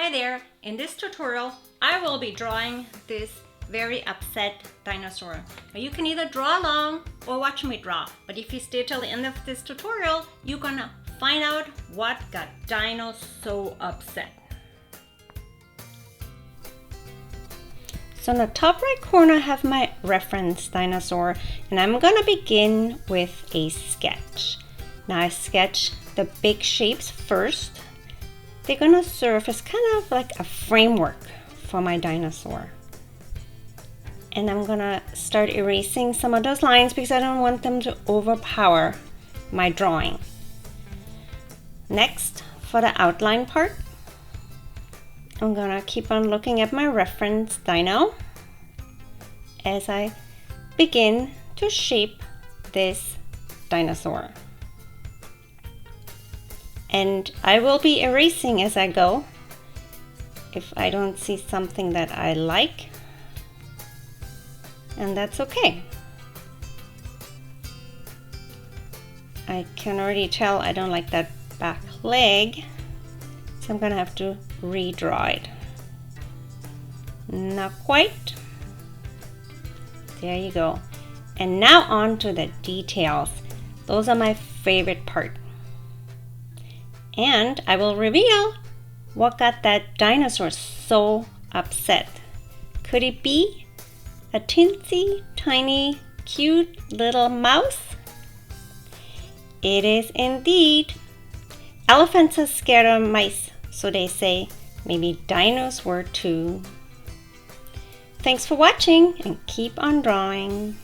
Hi there, in this tutorial I will be drawing this very upset dinosaur. Now, you can either draw along or watch me draw, but if you stay till the end of this tutorial, you're gonna find out what got Dino so upset. So in the top right corner I have my reference dinosaur, and I'm gonna begin with a sketch. Now I sketch the big shapes first. They're gonna serve as kind of like a framework for my dinosaur. And I'm gonna start erasing some of those lines because I don't want them to overpower my drawing. Next, for the outline part, I'm gonna keep on looking at my reference dino as I begin to shape this dinosaur. And I will be erasing as I go if I don't see something that I like, and that's okay. I can already tell I don't like that back leg, so I'm gonna have to redraw it. Not quite. There you go. And now on to the details. Those are my favorite part. And I will reveal what got that dinosaur so upset. Could it be a teensy tiny cute little mouse? It is indeed. Elephants are scared of mice, so they say. Maybe dinos were too. Thanks for watching and keep on drawing.